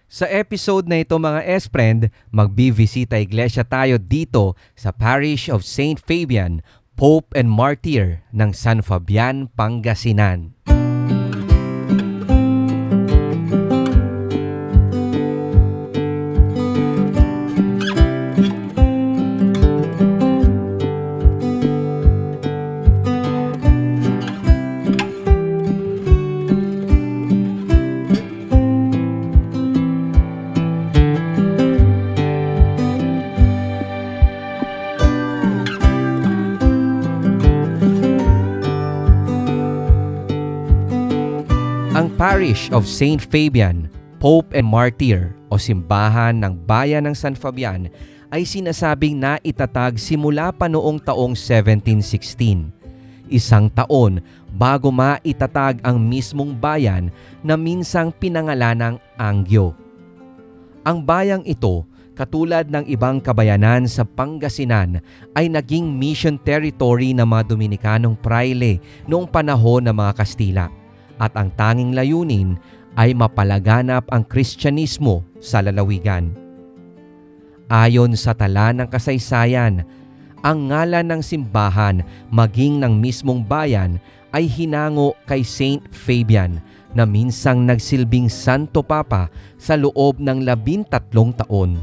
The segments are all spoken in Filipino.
Sa episode na ito mga S-Friend, magbibisita iglesia tayo dito sa Parish of St. Fabian, Pope and Martyr ng San Fabian, Pangasinan. Ang Parish of St. Fabian, Pope and Martyr o Simbahan ng Bayan ng San Fabian ay sinasabing naitatag simula pa noong taong 1716. Isang taon bago maitatag ang mismong bayan na minsang pinangalanang Anguio. Ang bayang ito, katulad ng ibang kabayanan sa Pangasinan, ay naging mission territory ng mga Dominikanong praile noong panahon ng mga Kastila. At ang tanging layunin ay mapalaganap ang Kristyanismo sa lalawigan. Ayon sa tala ng kasaysayan, ang ngalan ng simbahan maging ng mismong bayan ay hinango kay Saint Fabian na minsang nagsilbing Santo Papa sa loob ng 13 taon.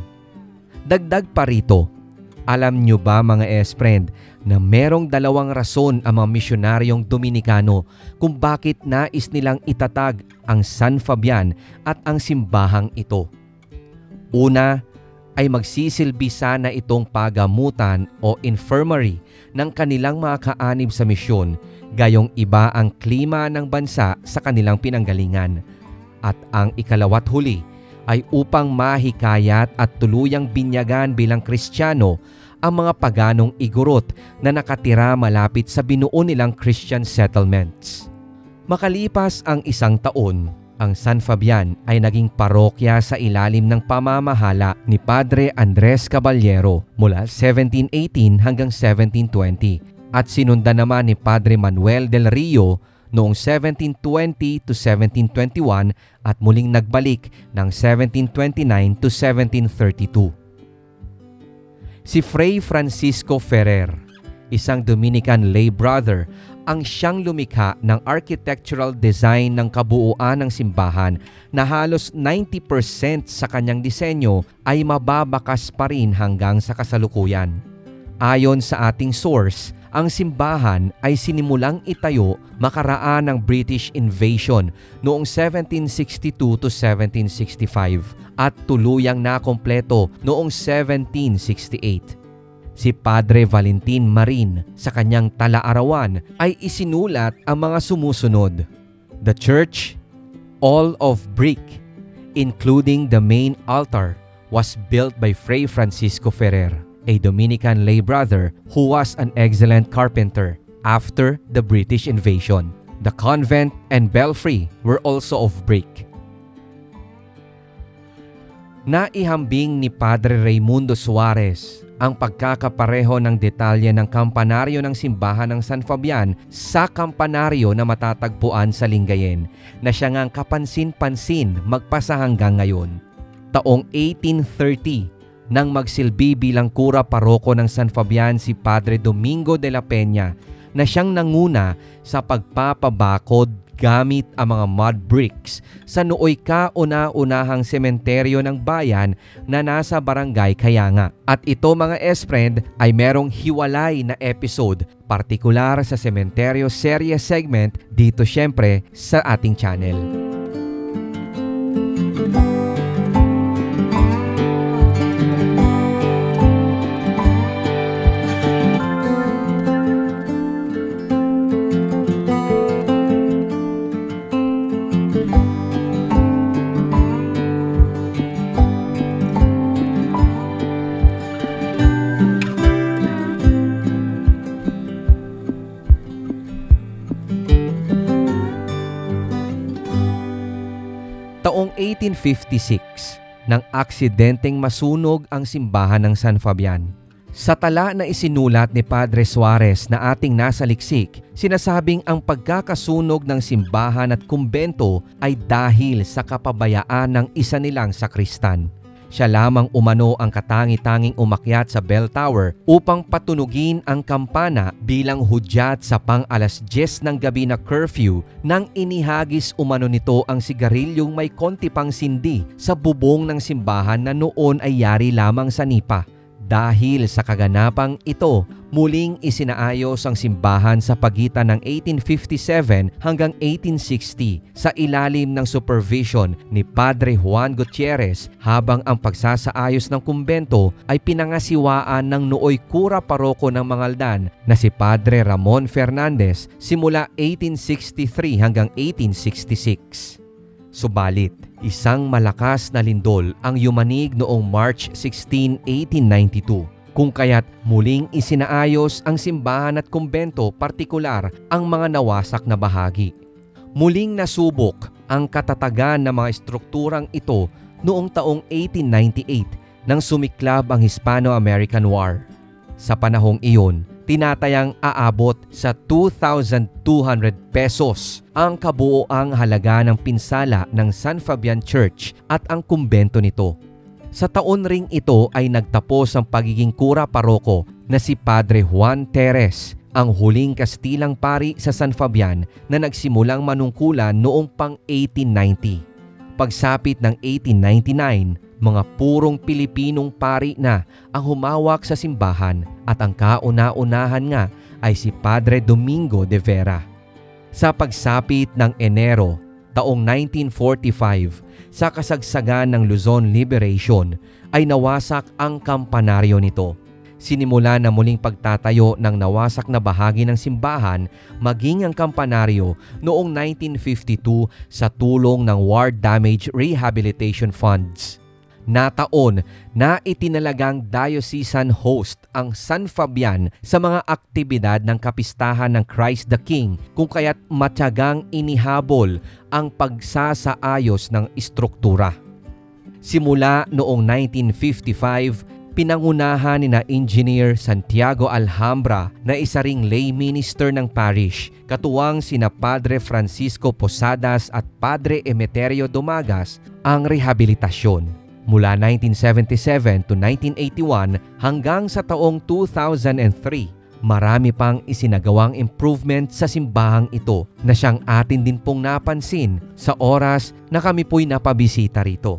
Dagdag pa rito, alam nyo ba mga S-Friend na merong dalawang rason ang mga misyonaryong Dominikano kung bakit nais nilang itatag ang San Fabian at ang simbahang ito. Una ay magsisilbi sana itong pagamutan o infirmary ng kanilang mga kaanib sa misyon, gayong iba ang klima ng bansa sa kanilang pinanggalingan. At ang ikalawa't huli ay upang mahikayat at tuluyang binyagan bilang Kristiyano ang mga paganong Igorot na nakatira malapit sa binuo nilang Christian settlements. Makalipas ang isang taon, ang San Fabian ay naging parokya sa ilalim ng pamamahala ni Padre Andres Caballero mula 1718 hanggang 1720 at sinundan naman ni Padre Manuel del Rio noong 1720 to 1721 at muling nagbalik ng 1729 to 1732. Si Fray Francisco Ferrer, isang Dominican lay brother, ang siyang lumikha ng architectural design ng kabuuan ng simbahan na halos 90% sa kanyang disenyo ay mababakas pa rin hanggang sa kasalukuyan. Ayon sa ating source, ang simbahan ay sinimulang itayo makaraan ng British invasion noong 1762 to 1765 at tuluyang nakompleto noong 1768. Si Padre Valentin Marin sa kanyang tala-arawan ay isinulat ang mga sumusunod. The church, all of brick, including the main altar, was built by Fray Francisco Ferrer, a Dominican lay brother who was an excellent carpenter after the British invasion. The convent and belfry were also of brick. Naihambing ni Padre Raimundo Suarez ang pagkakapareho ng detalye ng kampanaryo ng simbahan ng San Fabian sa kampanaryo na matatagpuan sa Lingayen na siya ngang kapansin-pansin magpasa hanggang ngayon. Taong 1830, nang magsilbi bilang kura paroko ng San Fabian si Padre Domingo de la Peña na siyang nanguna sa pagpapabakod gamit ang mga mud bricks sa nooy kauna-unahang sementeryo ng bayan na nasa barangay Kayanga. At ito mga S-Friend ay merong hiwalay na episode, partikular sa sementeryo serye segment dito syempre sa ating channel. Taong 1856, nang aksidenteng masunog ang simbahan ng San Fabian. Sa tala na isinulat ni Padre Suarez na ating nasa liksik, sinasabing ang pagkakasunog ng simbahan at kumbento ay dahil sa kapabayaan ng isa nilang sakristan. Siya lamang umano ang katangi-tanging umakyat sa bell tower upang patunugin ang kampana bilang hudyat sa pang-alas 10 ng gabi na curfew nang inihagis umano nito ang sigarilyong may konti pang sindi sa bubong ng simbahan na noon ay yari lamang sa nipa. Dahil sa kaganapang ito, muling isinaayos ang simbahan sa pagitan ng 1857 hanggang 1860 sa ilalim ng supervision ni Padre Juan Gutierrez, habang ang pagsasaayos ng kumbento ay pinangasiwaan ng nooy kura paroko ng Mangaldan na si Padre Ramon Fernandez simula 1863 hanggang 1866. Subalit, isang malakas na lindol ang yumanig noong March 16, 1892, kung kaya't muling isinaayos ang simbahan at kumbento, partikular ang mga nawasak na bahagi. Muling nasubok ang katatagan ng mga estrukturang ito noong taong 1898 nang sumiklab ang Hispano-American War. Sa panahong iyon, tinatayang aabot sa 2,200 pesos ang kabuoang halaga ng pinsala ng San Fabian Church at ang kumbento nito. Sa taon ring ito ay nagtapos ang pagiging kura paroko na si Padre Juan Teres, ang huling Kastilang pari sa San Fabian na nagsimulang manungkulan noong pang 1890. Pagsapit ng 1899, mga purong Pilipinong pari na ang humawak sa simbahan at ang kauna-unahan nga ay si Padre Domingo de Vera. Sa pagsapit ng Enero taong 1945, sa kasagsagan ng Luzon Liberation, ay nawasak ang kampanaryo nito. Sinimula na muling pagtatayo ng nawasak na bahagi ng simbahan maging ang kampanaryo noong 1952 sa tulong ng War Damage Rehabilitation Funds. Nataon na itinalagang diocesan host ang San Fabian sa mga aktibidad ng kapistahan ng Christ the King, kung kaya't matyagang inihabol ang pagsasaayos ng istruktura. Simula noong 1955, pinangunahan ni na Engineer Santiago Alhambra na isa ring lay minister ng parish, katuwang sina Padre Francisco Posadas at Padre Emeterio Domagas, ang rehabilitasyon. Mula 1977 to 1981 hanggang sa taong 2003, marami pang isinagawang improvement sa simbahang ito na siyang atin din pong napansin sa oras na kami po'y napabisita rito.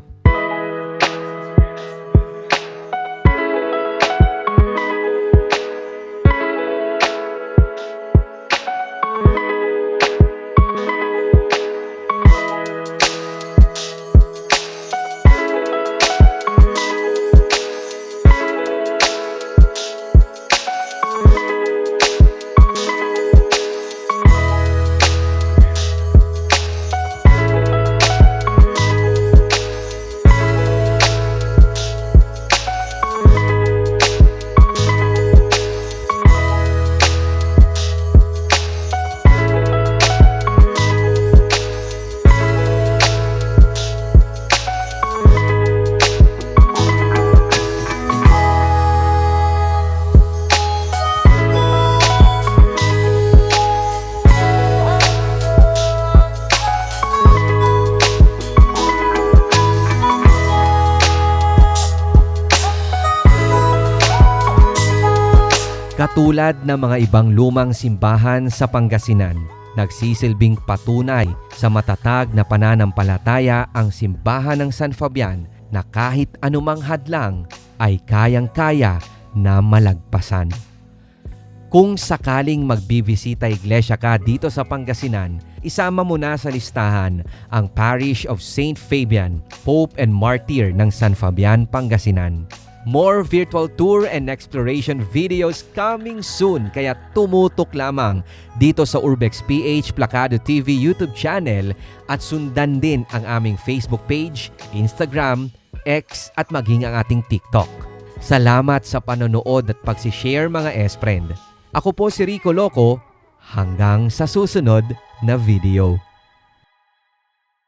Katulad ng mga ibang lumang simbahan sa Pangasinan, nagsisilbing patunay sa matatag na pananampalataya ang simbahan ng San Fabian na kahit anumang hadlang ay kayang-kaya na malagpasan. Kung sakaling magbibisita iglesia ka dito sa Pangasinan, isama mo na sa listahan ang Parish of Saint Fabian, Pope and Martyr ng San Fabian, Pangasinan. More virtual tour and exploration videos coming soon, kaya tumutok lamang dito sa Urbex PH Plakado TV YouTube channel at sundan din ang aming Facebook page, Instagram, X at maging ang ating TikTok. Salamat sa panonood at pagsishare mga S-Friend. Ako po si Rico Loco, hanggang sa susunod na video.